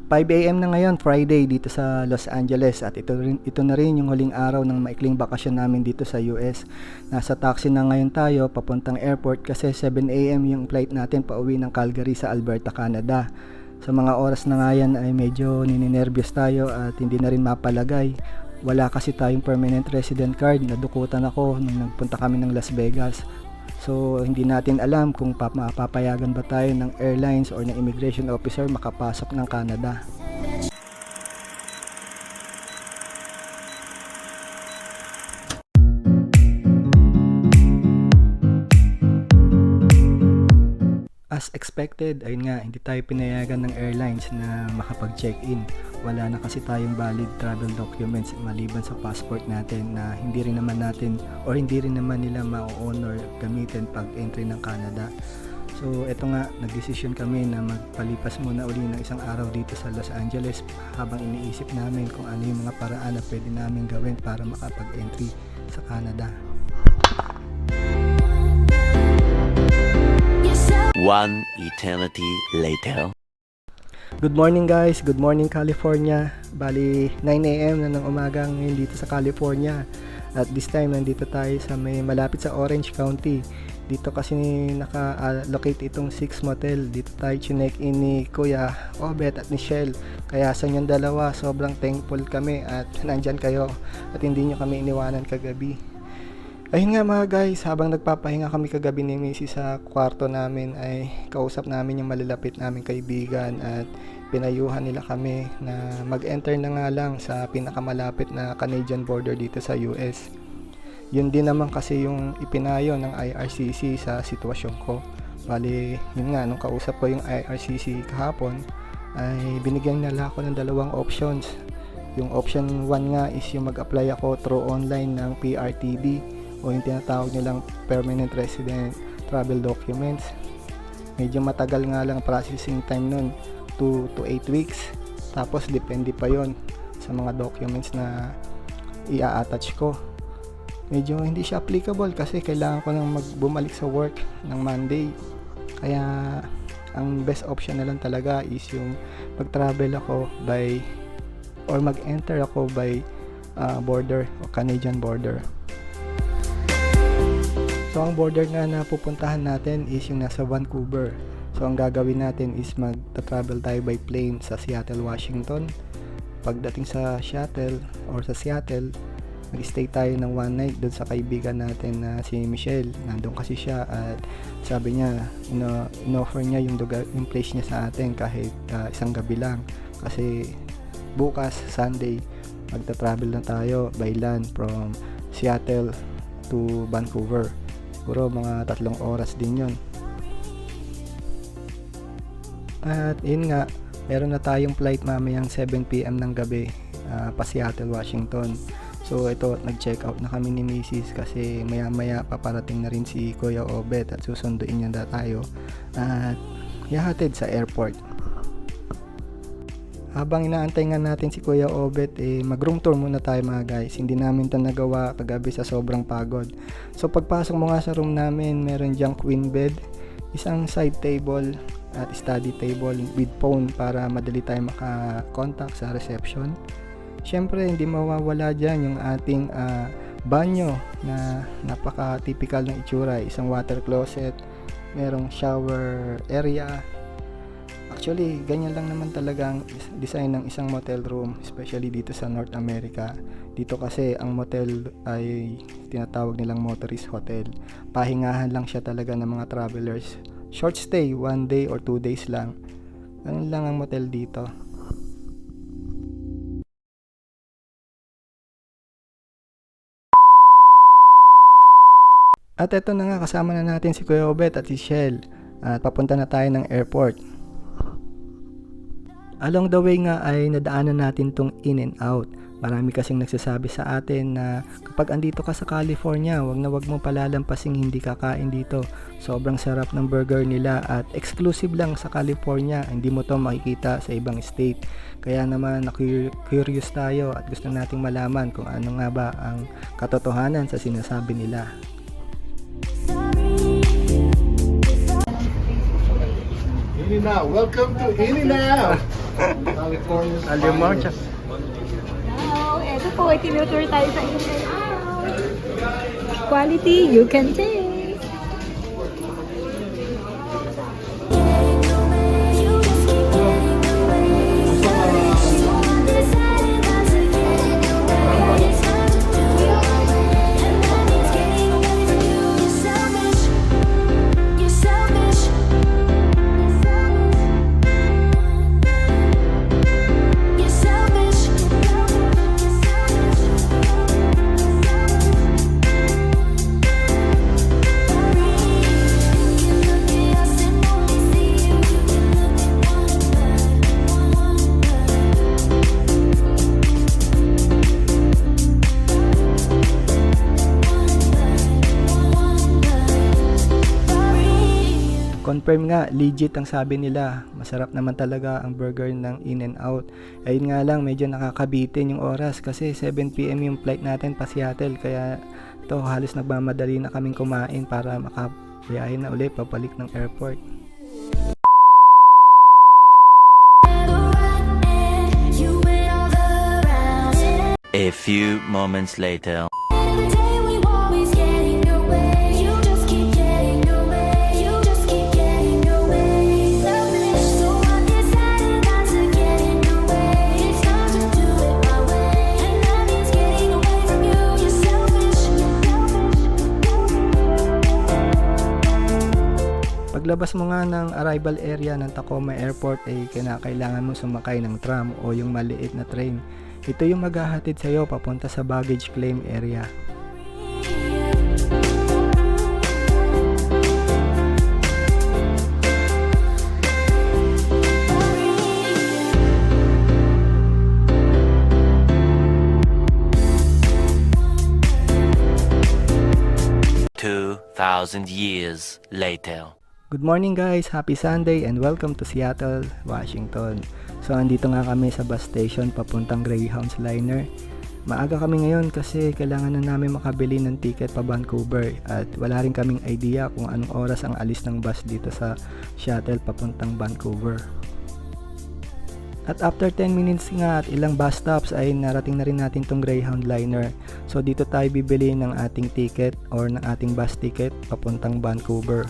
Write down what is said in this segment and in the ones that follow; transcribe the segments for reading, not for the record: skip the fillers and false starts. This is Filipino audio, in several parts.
5 AM na ngayon, Friday dito sa Los Angeles, at ito na rin yung huling araw ng maikling bakasyon namin dito sa US. Nasa taxi na ngayon tayo papuntang airport kasi 7 AM yung flight natin pauwi ng Calgary sa Alberta, Canada. Sa mga oras na nga yan ay medyo nininervyos tayo at hindi na rin mapalagay. Wala kasi tayong permanent resident card, nadukutan ako nung nagpunta kami ng Las Vegas. So hindi natin alam kung mapapayagan ba tayo ng airlines or ng immigration officer makapasok ng Canada. As expected, ayun nga, hindi tayo pinayagan ng airlines na makapag-check-in. Wala na kasi tayong valid travel documents maliban sa passport natin na hindi rin naman nila ma-honor gamitin pag entry ng Canada. So eto nga, nagdesisyon kami na magpalipas muna uli ng isang araw dito sa Los Angeles habang iniisip namin kung ano yung mga paraan na pwede namin gawin para makapag-entry sa Canada. One eternity later. Good morning guys, good morning California. Bali 9 AM na ng umaga ngayon dito sa California. At this time nandito tayo sa may malapit sa Orange County. Dito kasi naka-locate itong 6 motel. Dito tayo chinek-in ni Kuya Obet at ni Shell. Kaya sa inyong dalawa, sobrang thankful kami at nandyan kayo at hindi nyo kami iniwanan kagabi. Ayun nga mga guys, habang nagpapahinga kami kagabi ni Missy sa kwarto namin ay kausap namin yung malalapit naming kaibigan at pinayuhan nila kami na mag-enter na nga lang sa pinakamalapit na Canadian border dito sa US. Yun din naman kasi yung ipinayo ng IRCC sa sitwasyon ko. Bali, yun nga, nung kausap ko yung IRCC kahapon ay binigyan nila ako ng dalawang options. Yung option 1 nga is yung mag-apply ako through online ng PRTD o yung tinatawag nilang permanent resident travel documents. Medyo matagal nga lang processing time nun, 2 to 8 weeks. Tapos depende pa yon sa mga documents na i-attach ko. Medyo hindi siya applicable kasi kailangan ko nang bumalik sa work ng Monday. Kaya ang best option na lang talaga is yung mag-travel ako by or mag-enter ako by border o Canadian border. So ang border nga na pupuntahan natin is yung nasa Vancouver. So ang gagawin natin is mag-travel tayo by plane sa Seattle, Washington. Pagdating sa Seattle, mag-stay tayo ng one night doon sa kaibigan natin na si Michelle. Nandun kasi siya at sabi niya, in-offer niya yung place niya sa atin kahit isang gabi lang. Kasi bukas, Sunday, magta-travel na tayo by land from Seattle to Vancouver. Siguro mga 3 oras din yon. At yun nga, meron na tayong flight mamayang 7 PM ng gabi pa Seattle, Washington. So ito, nag-check out na kami ni Mrs. kasi maya maya paparating na rin si Kuya Obet at susunduin niya na tayo at ihahatid sa airport. Habang inaantay nga natin si Kuya Obet, mag-room tour muna tayo mga guys. Hindi namin ito nagawa kagabi sa sobrang pagod. So pagpasok mo nga sa room namin, meron dyang queen bed, isang side table at study table with phone para madali tayo maka-contact sa reception. Siyempre, hindi mawawala dyan yung ating banyo na napaka-typical ng itsura. Isang water closet, merong shower area. Actually, ganyan lang naman talaga ang design ng isang motel room, especially dito sa North America. Dito kasi ang motel ay tinatawag nilang motorist hotel. Pahingahan lang siya talaga ng mga travelers. Short stay, 1 day or 2 days lang. Ganun lang ang motel dito. At eto na nga, kasama na natin si Kuya Obet at si Shell. At papunta na tayo ng airport. Along the way nga ay nadaanan natin tong In-N-Out. Marami kasing nagsasabi sa atin na kapag andito ka sa California, wag mo palalampasing hindi kakain dito. Sobrang sarap ng burger nila at exclusive lang sa California. Hindi mo to makikita sa ibang state. Kaya naman curious tayo at gusto nating malaman kung ano nga ba ang katotohanan sa sinasabi nila. In-N-Out. Welcome to In-N-Out. California. Alimar, Wow, eto po, tinutour tayo sa inyo. Quality you can taste. Confirm nga, legit ang sabi nila. Masarap naman talaga ang burger ng In-N-Out. Ayun nga lang, medyo nakakabitin yung oras kasi 7 PM yung flight natin pa Seattle. Kaya to halos nagmamadali na kaming kumain para makabiyahe na ulit papalik ng airport. A few moments later. Paglabas mo nga ng arrival area ng Tacoma Airport ay kinakailangan mo sumakay ng tram o yung maliit na train. Ito yung maghahatid sa iyo papunta sa baggage claim area. Thousand years later. Good morning guys, happy Sunday and welcome to Seattle, Washington. So andito nga kami sa bus station papuntang Greyhound Liner. Maaga kami ngayon kasi kailangan na namin makabili ng ticket pa Vancouver at wala rin kaming idea kung anong oras ang alis ng bus dito sa shuttle papuntang Vancouver. At after 10 minutes nga at ilang bus stops ay narating na rin natin tong Greyhound Liner. So dito tayo bibili ng ating ticket or ng ating bus ticket papuntang Vancouver.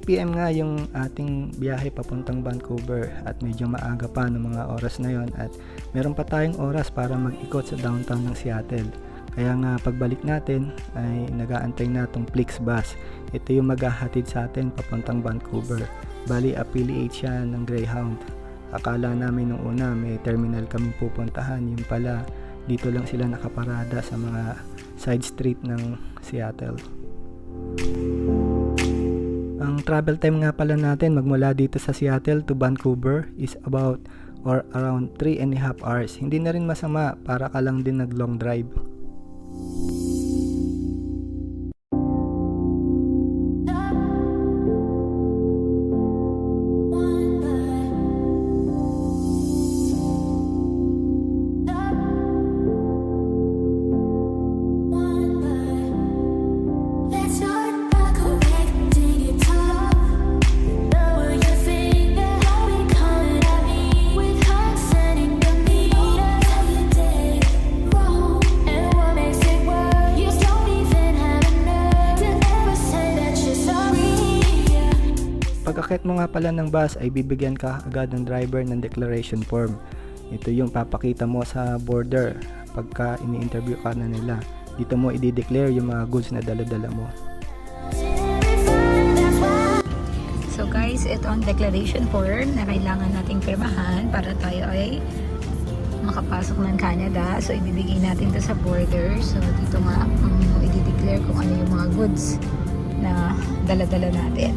PM nga yung ating biyahe papuntang Vancouver at medyo maaga pa ng mga oras na yon at meron pa tayong oras para mag-ikot sa downtown ng Seattle. Kaya nga pagbalik natin ay nag-aantay na tong Flix bus. Ito yung maghahatid sa atin papuntang Vancouver. Bali affiliate siya ng Greyhound. Akala namin nung una may terminal kaming pupuntahan, yung pala dito lang sila nakaparada sa mga side street ng Seattle. Ang travel time nga pala natin magmula dito sa Seattle to Vancouver is about or around 3.5 hours. Hindi na rin masama para ka lang din nag long drive. Pagkakit mo nga pala ng bus ay bibigyan ka agad ng driver ng declaration form. Ito yung papakita mo sa border pagka ini-interview ka na nila. Dito mo i-declare yung mga goods na dala-dala mo. So guys, ito ang declaration form na kailangan nating pirmahan para tayo ay makapasok ng Canada. So ibibigay natin to sa border. So dito nga i-declare kung ano yung mga goods na dala-dala natin.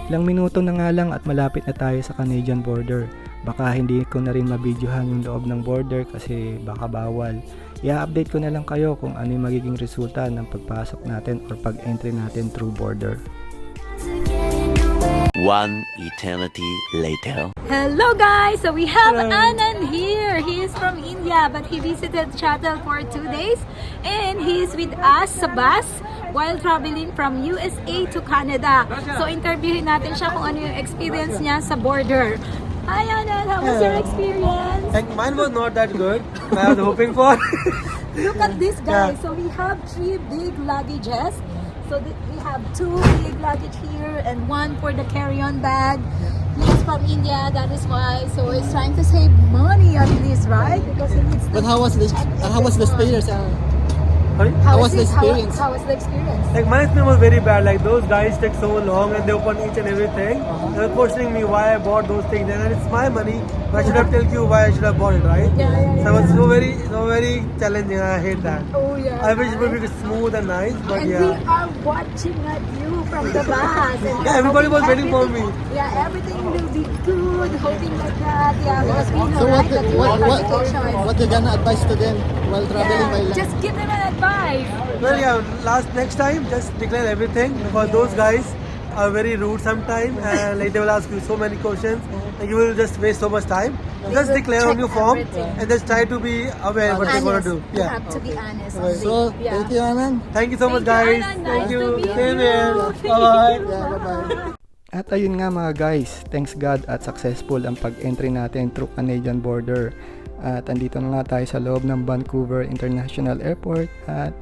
Ilang minuto na nga lang at malapit na tayo sa Canadian border. Baka hindi ko na rin mabidyohan yung loob ng border kasi baka bawal. I-update ko na lang kayo kung ano yung magiging resulta ng pagpasok natin or pag-entry natin through border. One eternity later. Hello guys! So we have Anand here. He is from India but he visited shuttle for 2 days and he is with us sa bus while traveling from USA to Canada. So interviewin natin siya kung ano yung experience niya sa border. Hi Anand! How was your experience? Like mine was not that good. I was hoping for. Look at this guys. So we have 3 big luggages. So we have 2 big luggage here and 1 for the carry-on bag. He's from India, that is why. So he's trying to save money on this, right? Because he needs to. But how was the experience? Sorry? How was the experience? How was the experience? Like my experience was very bad. Like those guys take so long and they open each and everything. They were questioning me why I bought those things. And it's my money. But I should have told you why I should have bought it, right? Yeah. So it was so very challenging. I hate that. Oh yeah. I wish it would be smooth and nice, but And we yeah. are watching at you from the bus. And Yeah, everybody was waiting for me. Yeah, everything will be good. Hoping like that. Yeah, because we know So right, that you have vacation. what you gonna advise to them while traveling by Yeah, land? just give them an advice. Well, yeah, next time, just declare everything because those guys are very rude sometimes and like they will ask you so many questions and you will just waste so much time. Just will declare on check your form everything. and just try to be aware what they're going to do. You Yeah. have to be honest. So, yeah. thank you, Anand. Thank you so much, Thank you, guys. Anand. Thank Nice you. to meet Same you. here. Thank Bye-bye. you. Yeah, bye-bye. At ayun nga mga guys, thanks God at successful ang pag-entry natin through Canadian border. At andito na nga tayo sa loob ng Vancouver International Airport at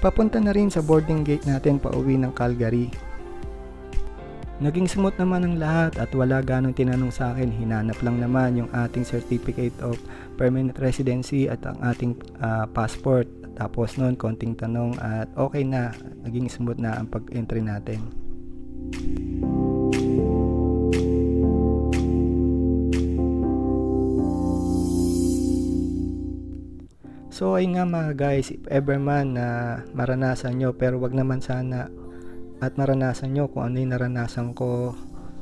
papunta na rin sa boarding gate natin pauwi ng Calgary. Naging smooth naman ang lahat at wala ganong tinanong sa akin. Hinanap lang naman yung ating certificate of permanent residency at ang ating passport. Tapos noon konting tanong at okay na, naging smooth na ang pag-entry natin. So ay nga mga guys, if ever man na maranasan nyo, pero wag naman sana at maranasan nyo kung ano yung naranasan ko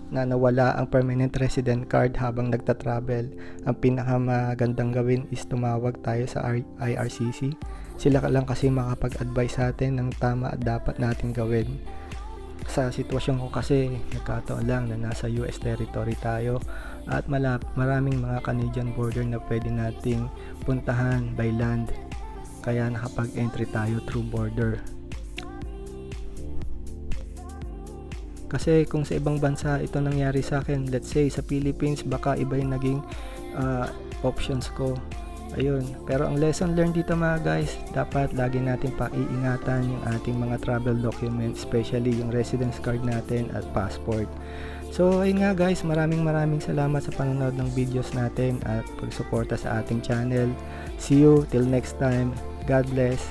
na nawala ang permanent resident card habang nagta-travel, ang pinakamagandang gawin is tumawag tayo sa IRCC. Sila lang kasi makapag-advise sa atin ng tama at dapat natin gawin. Sa sitwasyon ko kasi nagkataon lang na nasa US territory tayo at maraming mga Canadian border na pwede nating puntahan by land, kaya nakapag-entry tayo through border. Kasi kung sa ibang bansa ito nangyari sa akin, let's say sa Philippines, baka iba yung naging options ko. Ayun, pero ang lesson learned dito mga guys, dapat lagi natin paiingatan yung ating mga travel documents, especially yung residence card natin at passport. So ayun nga guys, maraming salamat sa panonood ng videos natin at pagsuporta sa ating channel. See you till next time. God bless.